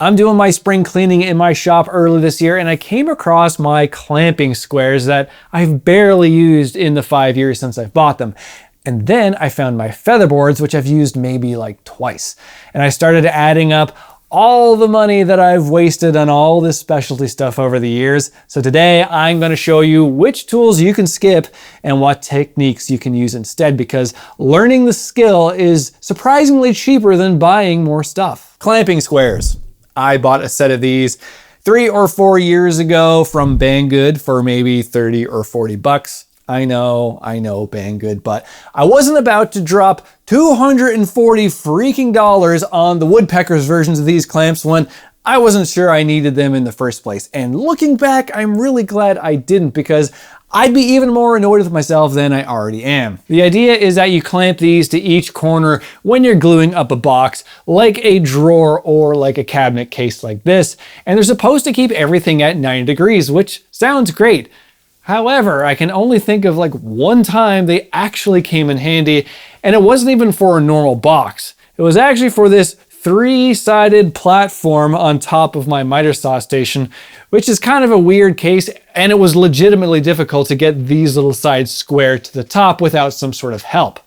I'm doing my spring cleaning in my shop early this year, and I came across my clamping squares that I've barely used in the 5 years since I've bought them. And then I found my featherboards, which I've used maybe like twice. And I started adding up all the money that I've wasted on all this specialty stuff over the years. So today I'm going to show you which tools you can skip and what techniques you can use instead, because learning the skill is surprisingly cheaper than buying more stuff. Clamping squares. I bought a set of these 3 or 4 years ago from Banggood for maybe 30 or 40 bucks. I know, Banggood, but I wasn't about to drop $240 freaking dollars on the woodpeckers versions of these clamps when I wasn't sure I needed them in the first place. And looking back, I'm really glad I didn't, because I'd be even more annoyed with myself than I already am. The idea is that you clamp these to each corner when you're gluing up a box, like a drawer or like a cabinet case like this, and they're supposed to keep everything at 90 degrees, which sounds great. However, I can only think of like one time they actually came in handy, and it wasn't even for a normal box. It was actually for this 3-sided platform on top of my miter saw station, which is kind of a weird case, and it was legitimately difficult to get these little sides square to the top without some sort of help.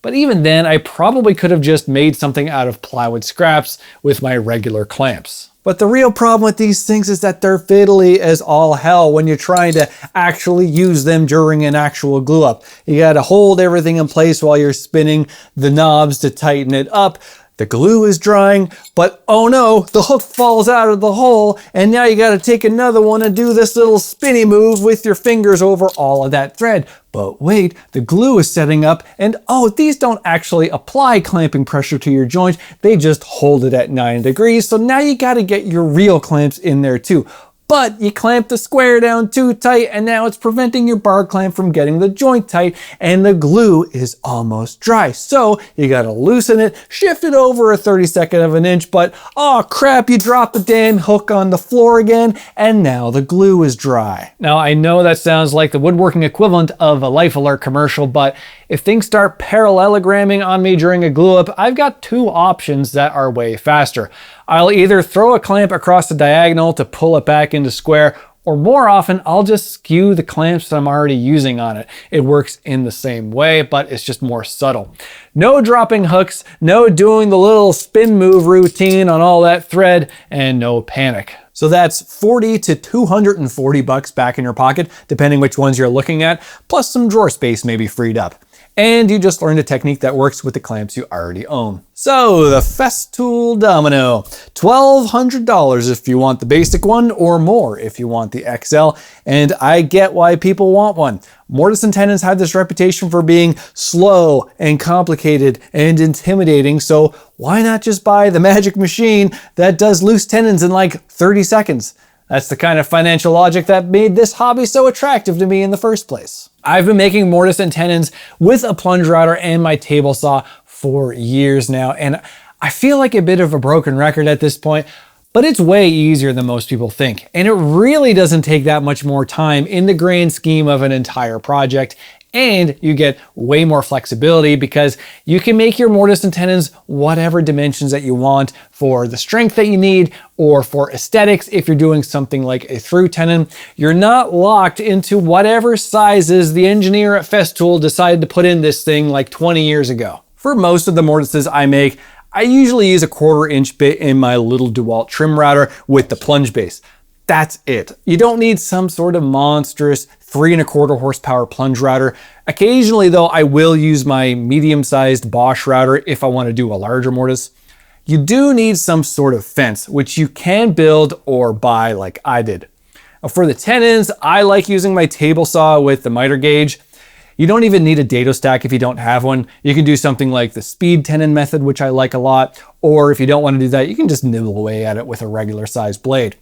But even then, I probably could have just made something out of plywood scraps with my regular clamps. But the real problem with these things is that they're fiddly as all hell when you're trying to actually use them during an actual glue up. You gotta hold everything in place while you're spinning the knobs to tighten it up. The glue is drying, but oh no, the hook falls out of the hole, and now you gotta take another one and do this little spinny move with your fingers over all of that thread. But wait, the glue is setting up, and oh, these don't actually apply clamping pressure to your joint, they just hold it at 90 degrees, so now you gotta get your real clamps in there too. But you clamp the square down too tight, and now it's preventing your bar clamp from getting the joint tight, and the glue is almost dry. So you gotta loosen it, shift it over a 32nd of an inch, but oh crap, you dropped the damn hook on the floor again, and now the glue is dry. Now I know that sounds like the woodworking equivalent of a Life Alert commercial, but if things start parallelogramming on me during a glue up, I've got 2 options that are way faster. I'll either throw a clamp across the diagonal to pull it back into square, or more often, I'll just skew the clamps that I'm already using on it. It works in the same way, but it's just more subtle. No dropping hooks, no doing the little spin move routine on all that thread, and no panic. So that's 40 to 240 bucks back in your pocket, depending which ones you're looking at, plus some drawer space may be freed up. And you just learned a technique that works with the clamps you already own. So the Festool Domino, $1,200 if you want the basic one, or more if you want the XL, and I get why people want one. Mortise and tenons have this reputation for being slow and complicated and intimidating, so why not just buy the magic machine that does loose tenons in like 30 seconds? That's the kind of financial logic that made this hobby so attractive to me in the first place. I've been making mortise and tenons with a plunge router and my table saw for years now, and I feel like a bit of a broken record at this point, but it's way easier than most people think. And it really doesn't take that much more time in the grand scheme of an entire project. And you get way more flexibility because you can make your mortise and tenons whatever dimensions that you want for the strength that you need, or for aesthetics if you're doing something like a through tenon. You're not locked into whatever sizes the engineer at Festool decided to put in this thing like 20 years ago. For most of the mortises I make, I usually use a 1/4 inch bit in my little DeWalt trim router with the plunge base. That's it. You don't need some sort of monstrous 3 1/4 horsepower plunge router. Occasionally though, I will use my medium-sized Bosch router if I want to do a larger mortise. You do need some sort of fence, which you can build or buy like I did. For the tenons, I like using my table saw with the miter gauge. You don't even need a dado stack if you don't have one. You can do something like the speed tenon method, which I like a lot, or if you don't want to do that, you can just nibble away at it with a regular sized blade.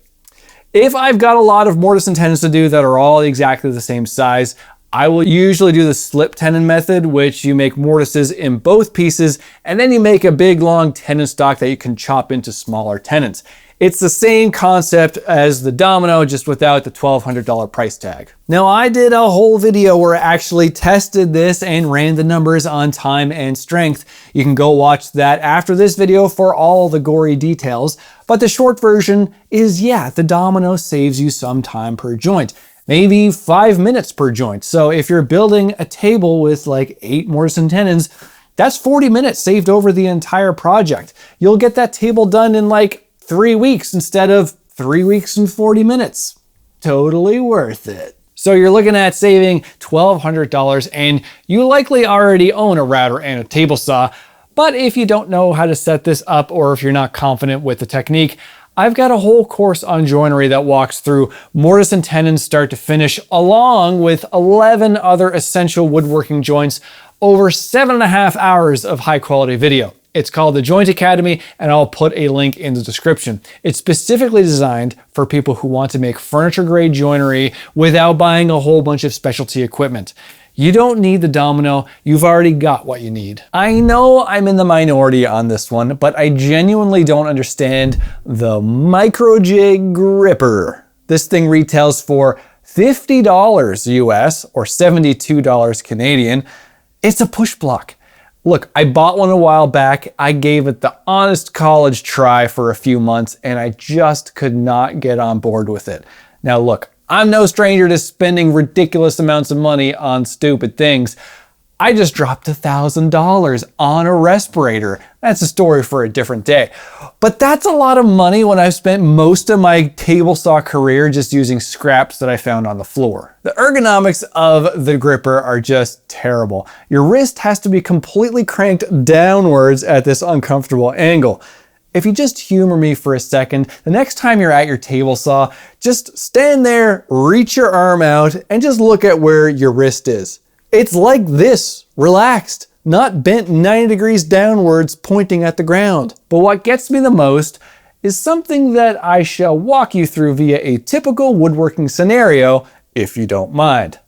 If I've got a lot of mortise and tenons to do that are all exactly the same size, I will usually do the slip tenon method, which you make mortises in both pieces, and then you make a big long tenon stock that you can chop into smaller tenons. It's the same concept as the Domino, just without the $1,200 price tag. Now, I did a whole video where I actually tested this and ran the numbers on time and strength. You can go watch that after this video for all the gory details. But the short version is, yeah, the Domino saves you some time per joint. Maybe 5 minutes per joint. So if you're building a table with like 8 mortise and tenons, that's 40 minutes saved over the entire project. You'll get that table done in like 3 weeks instead of 3 weeks and 40 minutes. Totally worth it. So you're looking at saving $1,200, and you likely already own a router and a table saw. But if you don't know how to set this up, or if you're not confident with the technique, I've got a whole course on joinery that walks through mortise and tenon start to finish, along with 11 other essential woodworking joints, over 7.5 hours of high quality video. It's called the Joint Academy, and I'll put a link in the description. It's specifically designed for people who want to make furniture grade joinery without buying a whole bunch of specialty equipment. You don't need the Domino, you've already got what you need. I know I'm in the minority on this one, but I genuinely don't understand the micro jig gripper. This thing retails for $50 US or $72 Canadian. It's a push block. Look, I bought one a while back. I gave it the honest college try for a few months, and I just could not get on board with it. Now look, I'm no stranger to spending ridiculous amounts of money on stupid things. I just dropped $1,000 on a respirator. That's a story for a different day. But that's a lot of money when I've spent most of my table saw career just using scraps that I found on the floor. The ergonomics of the gripper are just terrible. Your wrist has to be completely cranked downwards at this uncomfortable angle. If you just humor me for a second, the next time you're at your table saw, just stand there, reach your arm out, and just look at where your wrist is. It's like this, relaxed, not bent 90 degrees downwards, pointing at the ground. But what gets me the most is something that I shall walk you through via a typical woodworking scenario, if you don't mind.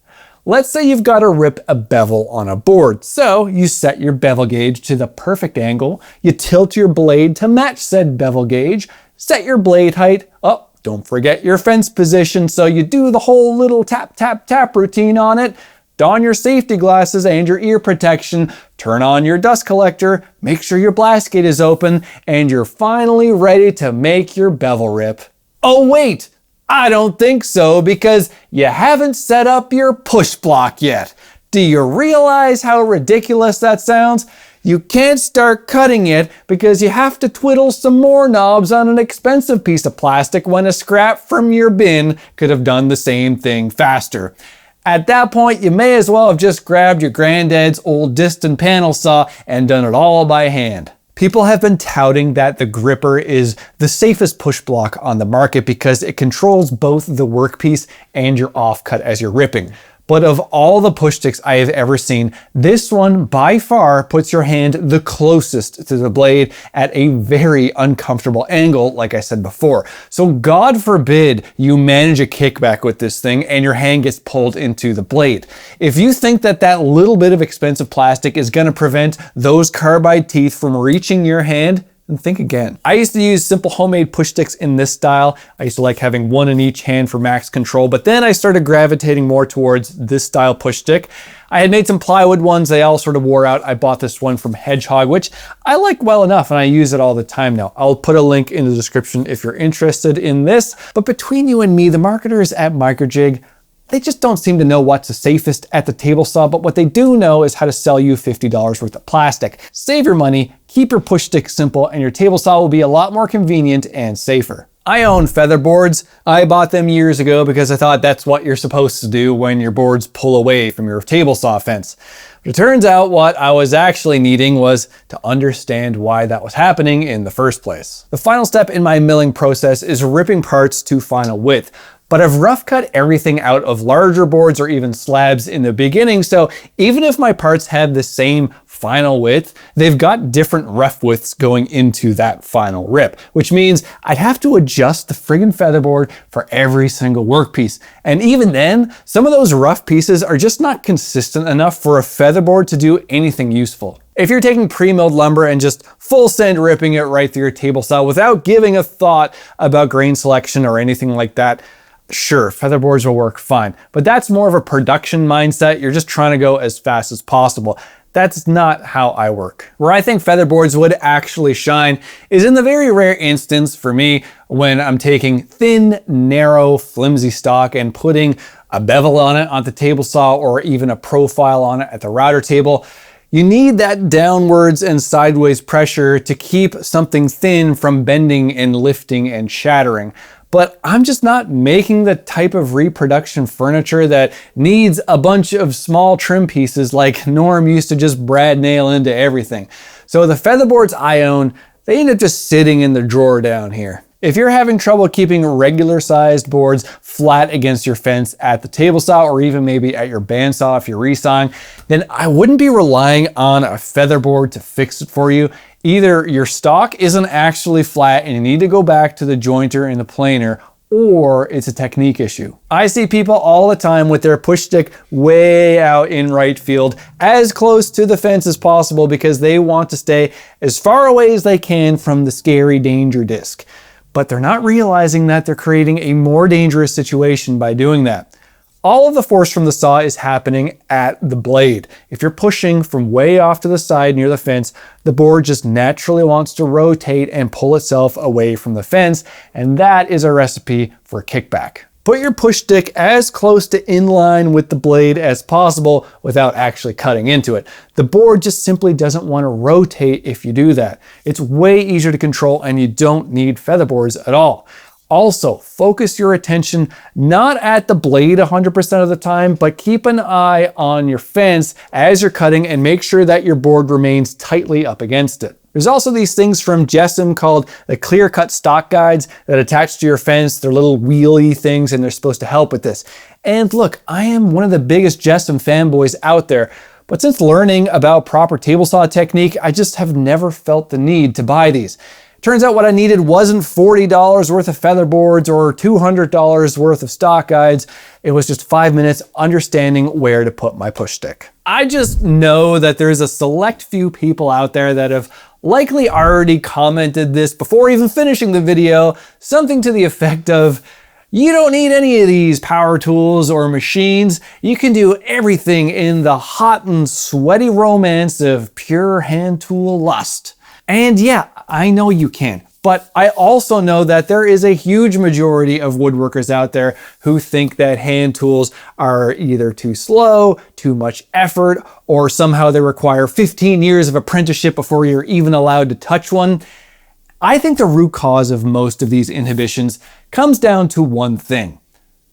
Let's say you've got to rip a bevel on a board. So you set your bevel gauge to the perfect angle, you tilt your blade to match said bevel gauge, set your blade height, oh, don't forget your fence position, so you do the whole little tap, tap, tap routine on it, don your safety glasses and your ear protection, turn on your dust collector, make sure your blast gate is open, and you're finally ready to make your bevel rip. Oh wait! I don't think so, because you haven't set up your push block yet. Do you realize how ridiculous that sounds? You can't start cutting it because you have to twiddle some more knobs on an expensive piece of plastic when a scrap from your bin could have done the same thing faster. At that point, you may as well have just grabbed your granddad's old distant panel saw and done it all by hand. People have been touting that the gripper is the safest push block on the market because it controls both the workpiece and your offcut as you're ripping. But of all the push sticks I have ever seen, this one by far puts your hand the closest to the blade at a very uncomfortable angle, like I said before. So God forbid you manage a kickback with this thing and your hand gets pulled into the blade. If you think that that little bit of expensive plastic is going to prevent those carbide teeth from reaching your hand, and think again. I used to use simple homemade push sticks in this style. I used to like having one in each hand for max control, but then I started gravitating more towards this style push stick. I had made some plywood ones, they all sort of wore out. I bought this one from Hedgehog, which I like well enough and I use it all the time now. I'll put a link in the description if you're interested in this. But between you and me, the marketers at Microjig, they just don't seem to know what's the safest at the table saw, but what they do know is how to sell you $50 worth of plastic. Save your money, keep your push stick simple, and your table saw will be a lot more convenient and safer. I own feather boards. I bought them years ago because I thought that's what you're supposed to do when your boards pull away from your table saw fence. But it turns out what I was actually needing was to understand why that was happening in the first place. The final step in my milling process is ripping parts to final width. But I've rough cut everything out of larger boards or even slabs in the beginning, so even if my parts have the same final width, they've got different ref widths going into that final rip, which means I'd have to adjust the friggin' featherboard for every single workpiece. And even then, some of those rough pieces are just not consistent enough for a featherboard to do anything useful. If you're taking pre-milled lumber and just full send ripping it right through your table saw without giving a thought about grain selection or anything like that, sure, featherboards will work fine. But that's more of a production mindset. You're just trying to go as fast as possible. That's not how I work. Where I think featherboards would actually shine is in the very rare instance for me when I'm taking thin, narrow, flimsy stock and putting a bevel on it on the table saw or even a profile on it at the router table. You need that downwards and sideways pressure to keep something thin from bending and lifting and shattering. But I'm just not making the type of reproduction furniture that needs a bunch of small trim pieces like Norm used to just brad nail into everything. So the featherboards I own, they end up just sitting in the drawer down here. If you're having trouble keeping regular sized boards flat against your fence at the table saw or even maybe at your bandsaw if you're resawing, then I wouldn't be relying on a featherboard to fix it for you. Either your stock isn't actually flat and you need to go back to the jointer and the planer, or it's a technique issue. I see people all the time with their push stick way out in right field, as close to the fence as possible because they want to stay as far away as they can from the scary danger disc. But they're not realizing that they're creating a more dangerous situation by doing that. All of the force from the saw is happening at the blade. If you're pushing from way off to the side near the fence, the board just naturally wants to rotate and pull itself away from the fence, and that is a recipe for kickback. Put your push stick as close to in line with the blade as possible without actually cutting into it. The board just simply doesn't want to rotate if you do that. It's way easier to control and you don't need featherboards at all. Also, focus your attention not at the blade 100% of the time, but keep an eye on your fence as you're cutting and make sure that your board remains tightly up against it. There's also these things from Jessam called the clear cut stock guides that attach to your fence. They're little wheelie things and they're supposed to help with this. And look, I am one of the biggest Jessam fanboys out there, but since learning about proper table saw technique, I just have never felt the need to buy these. Turns out what I needed wasn't $40 worth of featherboards or $200 worth of stock guides. It was just 5 minutes understanding where to put my push stick. I just know that there's a select few people out there that have likely already commented this before even finishing the video, something to the effect of, you don't need any of these power tools or machines. You can do everything in the hot and sweaty romance of pure hand tool lust. And yeah, I know you can, but I also know that there is a huge majority of woodworkers out there who think that hand tools are either too slow, too much effort, or somehow they require 15 years of apprenticeship before you're even allowed to touch one. I think the root cause of most of these inhibitions comes down to one thing: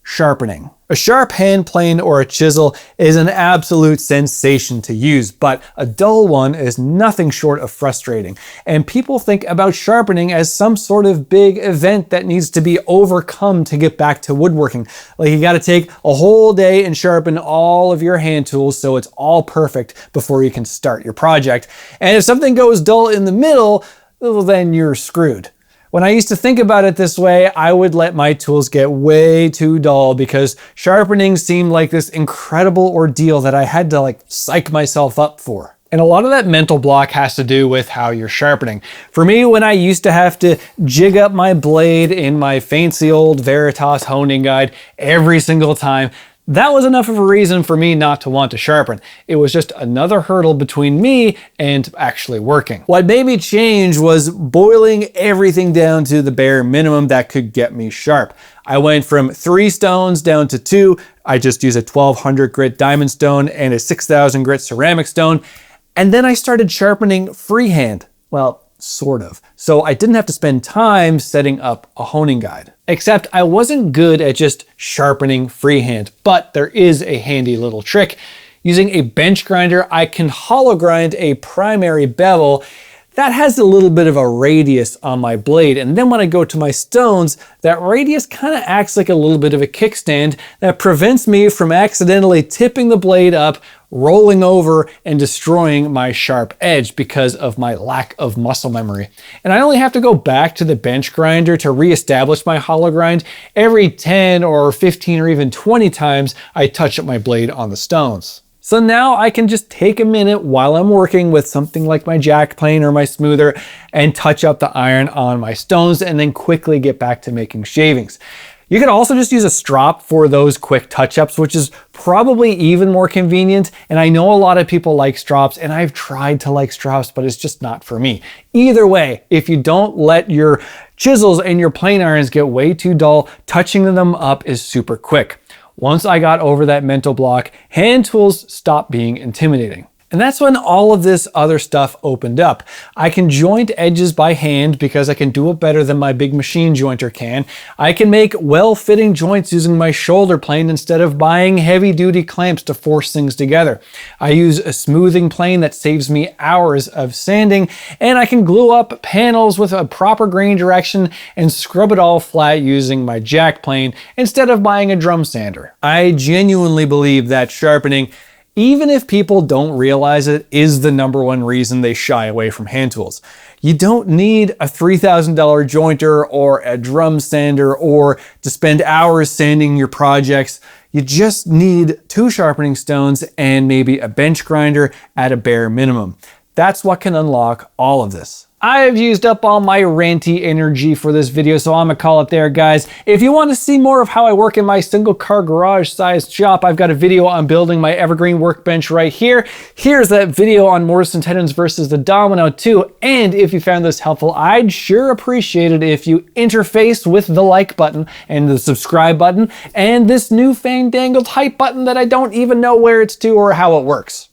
sharpening. A sharp hand plane or a chisel is an absolute sensation to use, but a dull one is nothing short of frustrating. And people think about sharpening as some sort of big event that needs to be overcome to get back to woodworking. Like you gotta take a whole day and sharpen all of your hand tools so it's all perfect before you can start your project. And if something goes dull in the middle, well, then you're screwed. When I used to think about it this way, I would let my tools get way too dull because sharpening seemed like this incredible ordeal that I had to psych myself up for. And a lot of that mental block has to do with how you're sharpening. For me, when I used to have to jig up my blade in my fancy old Veritas honing guide every single time, that was enough of a reason for me not to want to sharpen. It was just another hurdle between me and actually working. What made me change was boiling everything down to the bare minimum that could get me sharp. I went from 3 stones down to 2. I just use a 1200 grit diamond stone and a 6000 grit ceramic stone. And then I started sharpening freehand. Well, sort of. So I didn't have to spend time setting up a honing guide. Except I wasn't good at just sharpening freehand, but there is a handy little trick. Using a bench grinder, I can hollow grind a primary bevel. that has a little bit of a radius on my blade. And then when I go to my stones, that radius kind of acts like a little bit of a kickstand that prevents me from accidentally tipping the blade up, rolling over, and destroying my sharp edge because of my lack of muscle memory. And I only have to go back to the bench grinder to reestablish my hollow grind every 10 or 15 or even 20 times I touch up my blade on the stones. So now I can just take a minute while I'm working with something like my jack plane or my smoother and touch up the iron on my stones and then quickly get back to making shavings. You could also just use a strop for those quick touch-ups, which is probably even more convenient. And I know a lot of people like strops, and I've tried to like strops, but it's just not for me. Either way, if you don't let your chisels and your plane irons get way too dull, touching them up is super quick. Once I got over that mental block, hand tools stopped being intimidating. And that's when all of this other stuff opened up. I can joint edges by hand because I can do it better than my big machine jointer can. I can make well-fitting joints using my shoulder plane instead of buying heavy-duty clamps to force things together. I use a smoothing plane that saves me hours of sanding, and I can glue up panels with a proper grain direction and scrub it all flat using my jack plane instead of buying a drum sander. I genuinely believe that sharpening, even if people don't realize it, is the #1 reason they shy away from hand tools. You don't need a $3,000 jointer or a drum sander or to spend hours sanding your projects. You just need 2 sharpening stones and maybe a bench grinder at a bare minimum. That's what can unlock all of this. I've used up all my ranty energy for this video, so I'm gonna call it there, guys. If you want to see more of how I work in my single car garage sized shop, I've got a video on building my evergreen workbench right here. Here's that video on mortise and tenons versus the domino too. And if you found this helpful, I'd sure appreciate it if you interface with the like button and the subscribe button and this new fandangled hype button that I don't even know where it's to or how it works.